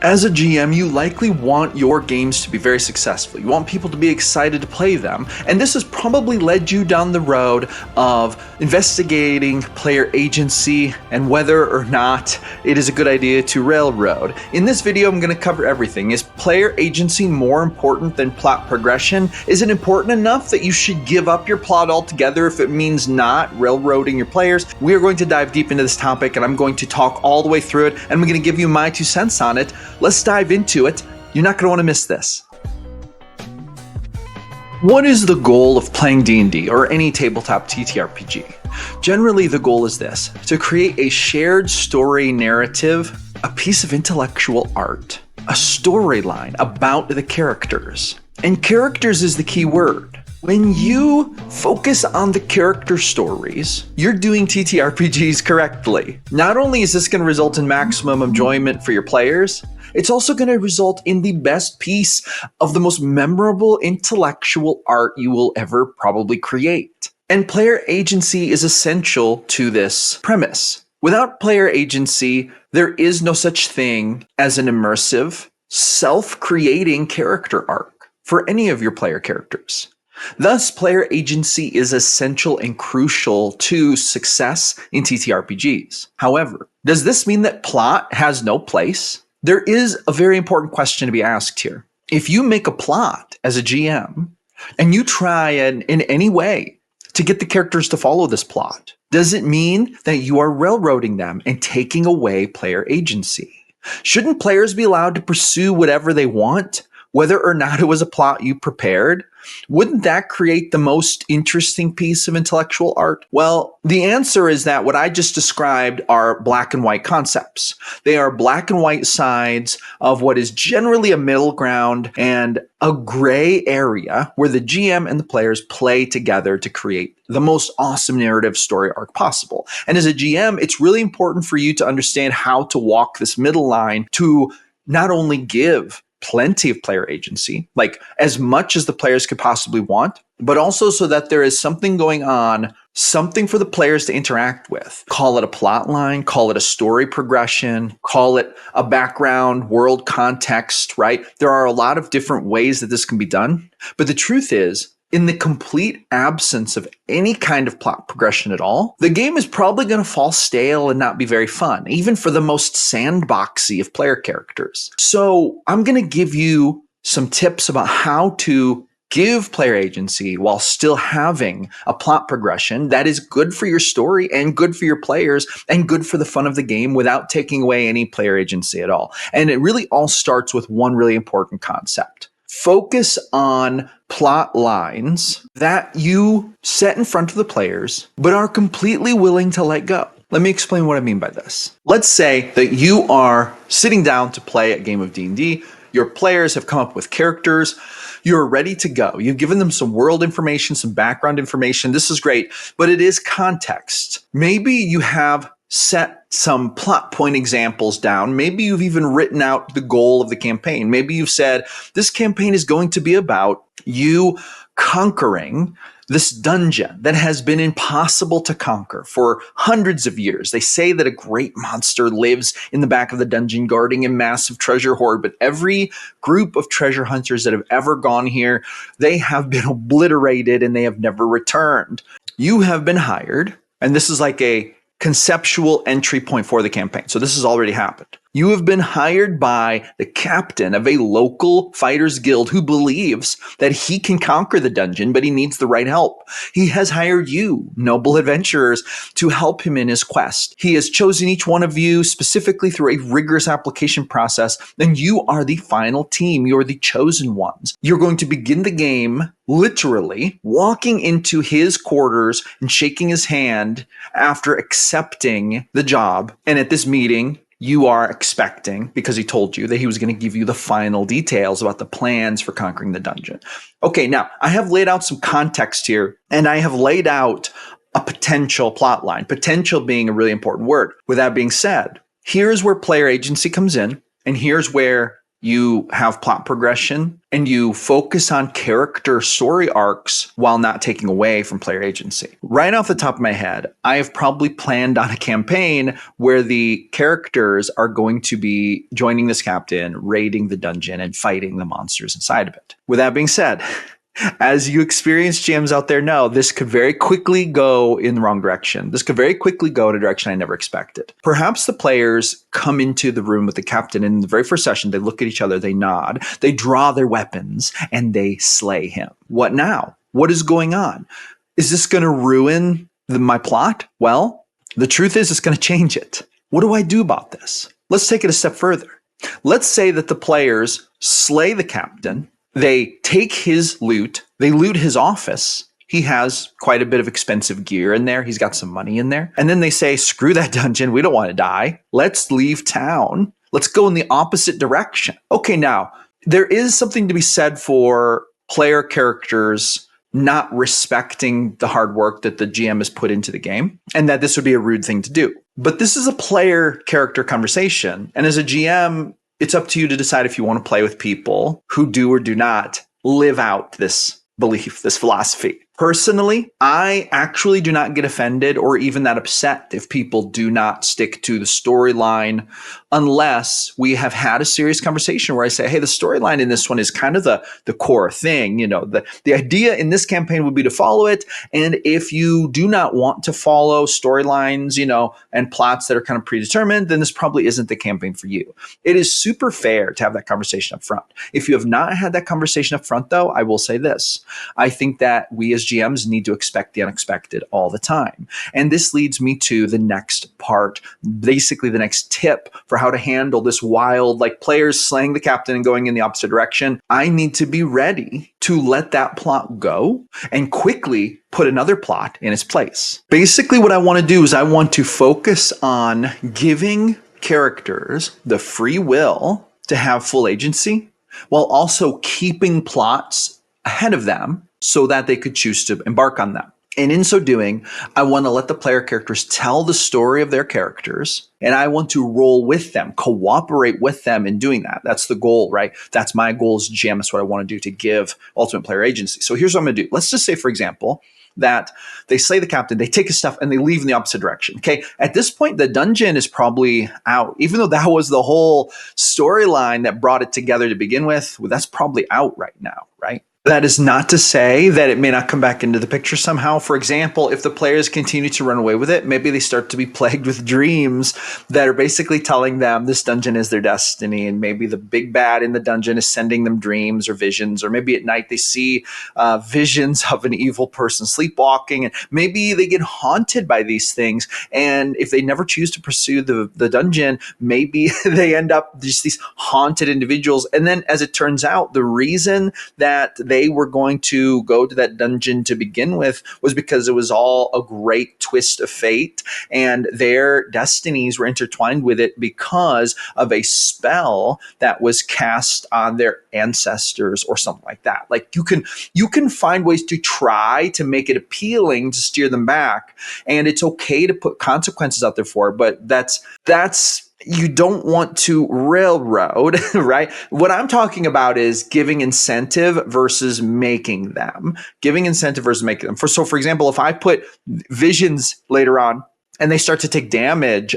As a GM, you likely want your games to be very successful. You want people to be excited to play them. And this has probably led you down the road of investigating player agency and whether or not it is a good idea to railroad. In this video, I'm going to cover everything. Is player agency more important than plot progression? Is it important enough that you should give up your plot altogether if it means not railroading your players? We are going to dive deep into this topic, and I'm going to talk all the way through it, and I'm going to give you my 2 cents on it. Let's dive into it. You're not going to want to miss this. What is the goal of playing D&D or any tabletop TTRPG? Generally, the goal is this: to create a shared story narrative, a piece of intellectual art, a storyline about the characters. And characters is the key word. When you focus on the character stories, you're doing TTRPGs correctly. Not only is this going to result in maximum enjoyment for your players, it's also going to result in the best piece of the most memorable intellectual art you will ever probably create. And player agency is essential to this premise. Without player agency, there is no such thing as an immersive, self-creating character arc for any of your player characters. Thus, player agency is essential and crucial to success in TTRPGs. However, does this mean that plot has no place? There is a very important question to be asked here. If you make a plot as a GM and you try in any way to get the characters to follow this plot, does it mean that you are railroading them and taking away player agency? Shouldn't players be allowed to pursue whatever they want, whether or not it was a plot you prepared? Wouldn't that create the most interesting piece of intellectual art? Well, the answer is that what I just described are black and white concepts. They are black and white sides of what is generally a middle ground and a gray area where the GM and the players play together to create the most awesome narrative story arc possible. And as a GM, it's really important for you to understand how to walk this middle line to not only give plenty of player agency, like as much as the players could possibly want, but also so that there is something going on, something for the players to interact with. Call it a plot line, call it a story progression, call it a background, world context, right? There are a lot of different ways that this can be done. But the truth is, in the complete absence of any kind of plot progression at all, the game is probably going to fall stale and not be very fun, even for the most sandboxy of player characters. So I'm going to give you some tips about how to give player agency while still having a plot progression that is good for your story and good for your players and good for the fun of the game without taking away any player agency at all. And it really all starts with one really important concept. Focus on plot lines that you set in front of the players, but are completely willing to let go. Let me explain what I mean by this. Let's say that you are sitting down to play a game of D&D. Your players have come up with characters. You're ready to go. You've given them some world information, some background information. This is great, but it is context. Maybe you have set some plot point examples down. Maybe you've even written out the goal of the campaign. Maybe you've said, this campaign is going to be about you conquering this dungeon that has been impossible to conquer for hundreds of years. They say that a great monster lives in the back of the dungeon guarding a massive treasure hoard, but every group of treasure hunters that have ever gone here, they have been obliterated and they have never returned. You have been hired, and this is like a conceptual entry point for the campaign. So this has already happened. You have been hired by the captain of a local fighters guild who believes that he can conquer the dungeon, but he needs the right help. He has hired you, noble adventurers, to help him in his quest. He has chosen each one of you specifically through a rigorous application process, and you are the final team. You're the chosen ones. You're going to begin the game literally walking into his quarters and shaking his hand after accepting the job. And at this meeting, you are expecting, because he told you that he was going to give you the final details about the plans for conquering the dungeon. Okay, now I have laid out some context here, and I have laid out a potential plot line, potential being a really important word. With that being said, here's where player agency comes in, and here's where you have plot progression, and you focus on character story arcs while not taking away from player agency. Right off the top of my head, I have probably planned on a campaign where the characters are going to be joining this captain, raiding the dungeon, and fighting the monsters inside of it. With that being said, as you experienced GMs out there know, this could very quickly go in the wrong direction. This could very quickly go in a direction I never expected. Perhaps the players come into the room with the captain, and in the very first session, they look at each other, they nod, they draw their weapons, and they slay him. What now? What is going on? Is this going to ruin my plot? Well, the truth is it's going to change it. What do I do about this? Let's take it a step further. Let's say that the players slay the captain. They take his loot, they loot his office. He has quite a bit of expensive gear in there. He's got some money in there. And then they say, screw that dungeon. We don't want to die. Let's leave town. Let's go in the opposite direction. Okay, now, there is something to be said for player characters not respecting the hard work that the GM has put into the game, and that this would be a rude thing to do. But this is a player character conversation. And as a GM, it's up to you to decide if you want to play with people who do or do not live out this belief, this philosophy. Personally, I actually do not get offended or even that upset if people do not stick to the storyline unless we have had a serious conversation where I say, hey, the storyline in this one is kind of the core thing. You know, the idea in this campaign would be to follow it. And if you do not want to follow storylines, you know, and plots that are kind of predetermined, then this probably isn't the campaign for you. It is super fair to have that conversation up front. If you have not had that conversation up front, though, I will say this. I think that we as GMs need to expect the unexpected all the time. And this leads me to the next part, basically the next tip for how to handle this wild, like players slaying the captain and going in the opposite direction. I need to be ready to let that plot go and quickly put another plot in its place. Basically, what I want to do is I want to focus on giving characters the free will to have full agency while also keeping plots ahead of them so that they could choose to embark on them. And in so doing, I want to let the player characters tell the story of their characters, and I want to roll with them, cooperate with them in doing that. That's the goal, right? That's my goal as GM. That's what I want to do to give ultimate player agency. So here's what I'm going to do. Let's just say, for example, that they slay the captain, they take his stuff, and they leave in the opposite direction. Okay, at this point, the dungeon is probably out. Even though that was the whole storyline that brought it together to begin with, well, that's probably out right now, right? That is not to say that it may not come back into the picture somehow. For example, if the players continue to run away with it, maybe they start to be plagued with dreams that are basically telling them this dungeon is their destiny. And maybe the big bad in the dungeon is sending them dreams or visions. Or maybe at night they see visions of an evil person sleepwalking. And maybe they get haunted by these things. And if they never choose to pursue the dungeon, maybe they end up just these haunted individuals. And then as it turns out, the reason that they were going to go to that dungeon to begin with was because it was all a great twist of fate, and their destinies were intertwined with it because of a spell that was cast on their ancestors or something like that. Like you can find ways to try to make it appealing to steer them back, and it's okay to put consequences out there for it, but that's you don't want to railroad, right? What I'm talking about is giving incentive versus making them. Giving incentive versus making them. For example, if I put visions later on and they start to take damage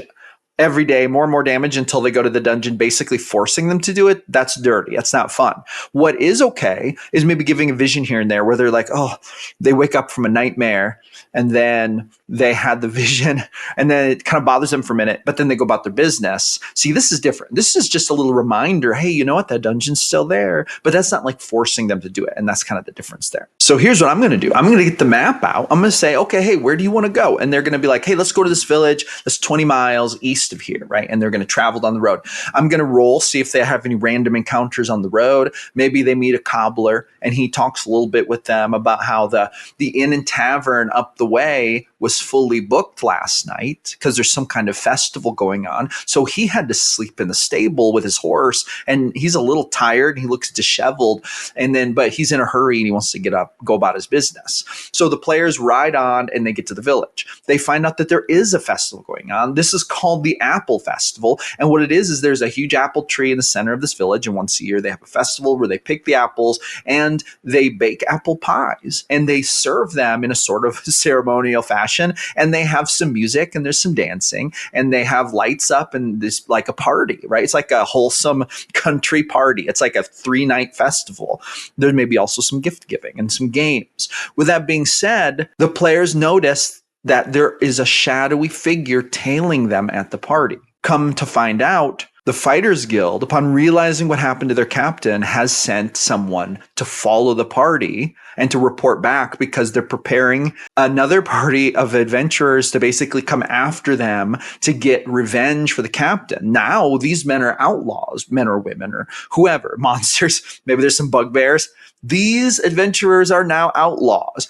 every day, more and more damage until they go to the dungeon, basically forcing them to do it, that's dirty. That's not fun. What is okay is maybe giving a vision here and there where they're like, oh, they wake up from a nightmare and then they had the vision and then it kind of bothers them for a minute, but then they go about their business. See, this is different. This is just a little reminder. Hey, you know what? That dungeon's still there, but that's not like forcing them to do it. And that's kind of the difference there. So here's what I'm going to do. I'm going to get the map out. I'm going to say, okay, hey, where do you want to go? And they're going to be like, hey, let's go to this village that's 20 miles east of here, right? And they're going to travel down the road. I'm going to roll, see if they have any random encounters on the road. Maybe they meet a cobbler and he talks a little bit with them about how the inn and tavern up the way was fully booked last night because there's some kind of festival going on. So he had to sleep in the stable with his horse, and he's a little tired. He looks disheveled, but he's in a hurry and he wants to get up, go about his business. So the players ride on and they get to the village. They find out that there is a festival going on. This is called the Apple Festival. And what it is there's a huge apple tree in the center of this village. And once a year, they have a festival where they pick the apples and they bake apple pies and they serve them in a sort of ceremonial fashion. And they have some music and there's some dancing and they have lights up and this like a party, right? It's like a wholesome country party. It's like a 3-night festival. There may be also some gift giving and some games. With that being said, the players notice that there is a shadowy figure tailing them at the party. Come to find out, the Fighters Guild, upon realizing what happened to their captain, has sent someone to follow the party and to report back because they're preparing another party of adventurers to basically come after them to get revenge for the captain. Now, these men are outlaws, men or women or whoever, monsters, maybe there's some bugbears. These adventurers are now outlaws.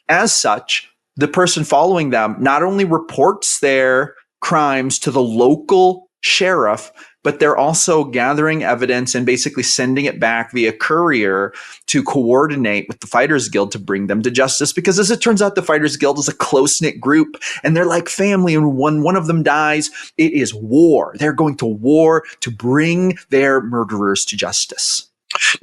As such, the person following them not only reports their crimes to the local sheriff, but they're also gathering evidence and basically sending it back via courier to coordinate with the Fighters Guild to bring them to justice. Because as it turns out, the Fighters Guild is a close-knit group and they're like family. And when one of them dies, it is war. They're going to war to bring their murderers to justice.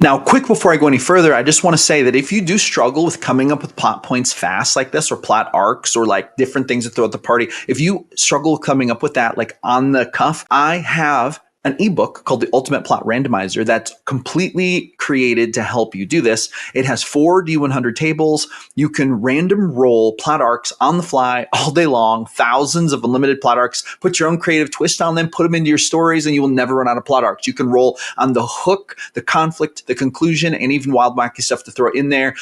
Now, quick before I go any further, I just want to say that if you do struggle with coming up with plot points fast like this, or plot arcs, or like different things to throw at the party, if you struggle with coming up with that like on the cuff, I have an ebook called the Ultimate Plot Randomizer that's completely created to help you do this. It has 4 D100 tables. You can random roll plot arcs on the fly all day long, thousands of unlimited plot arcs, put your own creative twist on them, put them into your stories, and you will never run out of plot arcs. You can roll on the hook, the conflict, the conclusion, and even wild, wacky stuff to throw in there.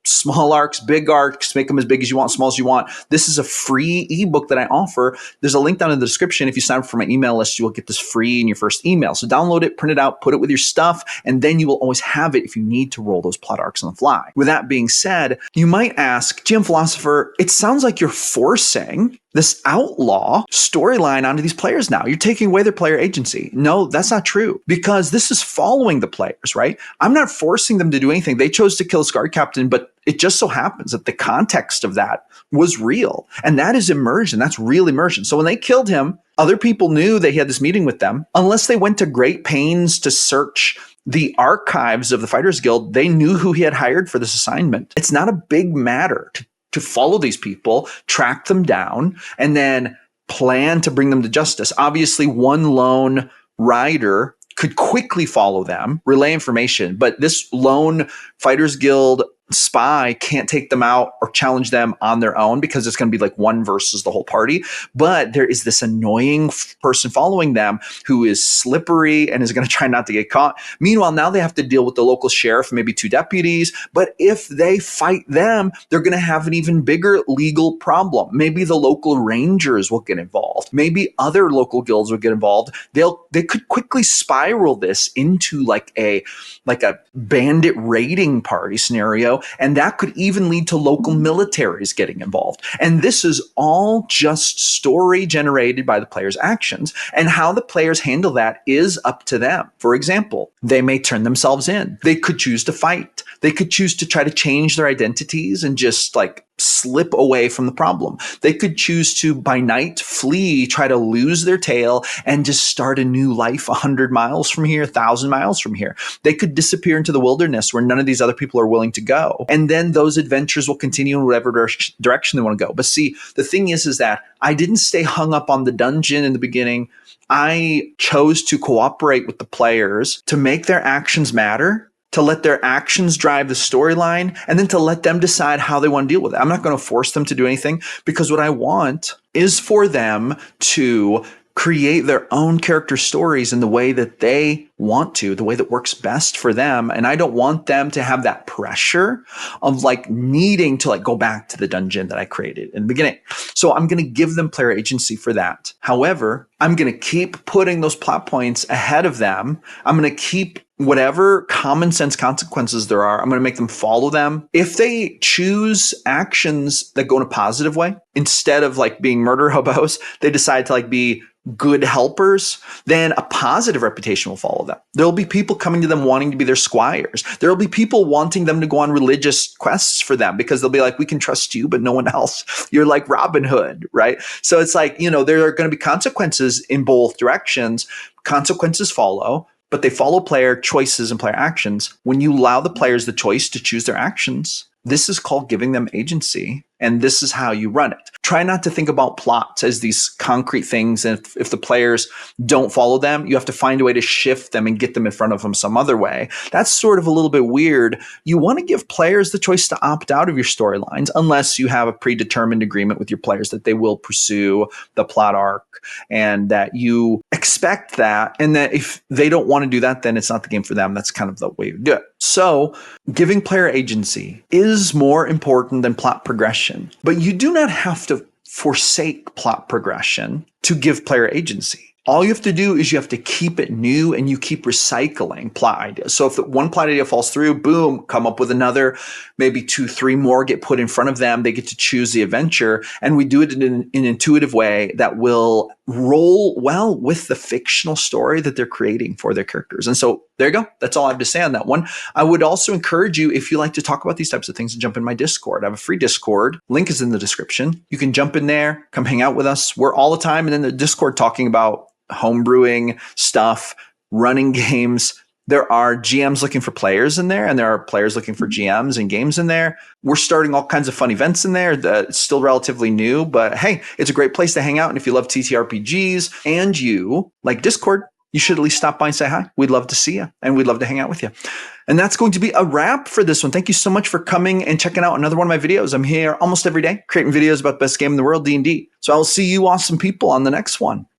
Small arcs, big arcs, make them as big as you want, small as you want. This is a free ebook that I offer. There's a link down in the description. If you sign up for my email list, you will get this free in your first email. So download it, print it out, put it with your stuff, and then you will always have it if you need to roll those plot arcs on the fly. With that being said, you might ask, GM Philosopher, it sounds like you're forcing this outlaw storyline onto these players now. You're taking away their player agency. No, that's not true, because this is following the players, right? I'm not forcing them to do anything. They chose to kill a guard captain, but it just so happens that the context of that was real. And that is immersion. That's real immersion. So when they killed him, other people knew they had this meeting with them. Unless they went to great pains to search the archives of the Fighters Guild, they knew who he had hired for this assignment. It's not a big matter to follow these people, track them down, and then plan to bring them to justice. Obviously, one lone rider could quickly follow them, relay information, but this lone Fighters Guild spy can't take them out or challenge them on their own because it's going to be like one versus the whole party. But there is this annoying person following them who is slippery and is going to try not to get caught. Meanwhile, now they have to deal with the local sheriff, maybe 2 deputies. But if they fight them, they're going to have an even bigger legal problem. Maybe the local rangers will get involved. Maybe other local guilds will get involved. They could quickly spiral this into like a bandit raiding party scenario. And that could even lead to local militaries getting involved. And this is all just story generated by the players' actions. And how the players handle that is up to them. For example, they may turn themselves in. They could choose to fight. They could choose to try to change their identities and just like slip away from the problem. They could choose to, by night, flee, try to lose their tail, and just start a new life 100 miles from here, 1,000 miles from here. They could disappear into the wilderness where none of these other people are willing to go. And then those adventures will continue in whatever direction they want to go. But see, the thing is that I didn't stay hung up on the dungeon in the beginning. I chose to cooperate with the players to make their actions matter, to let their actions drive the storyline, and then to let them decide how they want to deal with it. I'm not going to force them to do anything, because what I want is for them to create their own character stories in the way that they want to, the way that works best for them. And I don't want them to have that pressure of like needing to like go back to the dungeon that I created in the beginning. So I'm going to give them player agency for that. However, I'm going to keep putting those plot points ahead of them. I'm going to keep whatever common sense consequences there are, I'm going to make them follow them. If they choose actions that go in a positive way, instead of like being murder hobos, they decide to like be good helpers, then a positive reputation will follow them. There'll be people coming to them wanting to be their squires. There'll be people wanting them to go on religious quests for them because they'll be like, we can trust you, but no one else. You're like Robin Hood, right? So it's like, there are going to be consequences in both directions. Consequences follow, but they follow player choices and player actions. When you allow the players the choice to choose their actions, this is called giving them agency. And this is how you run it. Try not to think about plots as these concrete things. And if the players don't follow them, you have to find a way to shift them and get them in front of them some other way. That's sort of a little bit weird. You want to give players the choice to opt out of your storylines unless you have a predetermined agreement with your players that they will pursue the plot arc and that you expect that. And that if they don't want to do that, then it's not the game for them. That's kind of the way to do it. So giving player agency is more important than plot progression, but you do not have to forsake plot progression to give player agency. All you have to do is you have to keep it new and you keep recycling plot ideas. So if one plot idea falls through, boom, come up with another, maybe 2, 3 more get put in front of them. They get to choose the adventure. And we do it in an intuitive way that will roll well with the fictional story that they're creating for their characters. And so there you go. That's all I have to say on that one. I would also encourage you, if you like to talk about these types of things, to jump in my Discord. I have a free Discord. Link is in the description. You can jump in there, come hang out with us. We're all the time in the Discord talking about homebrewing stuff, running games. There are GMs looking for players in there, and there are players looking for GMs and games in there. We're starting all kinds of fun events in there. That's still relatively new, but hey, it's a great place to hang out. And if you love TTRPGs and you like Discord, you should at least stop by and say hi. We'd love to see you, and we'd love to hang out with you. And that's going to be a wrap for this one. Thank you so much for coming and checking out another one of my videos. I'm here almost every day creating videos about the best game in the world, D&D. So I will see you awesome people on the next one.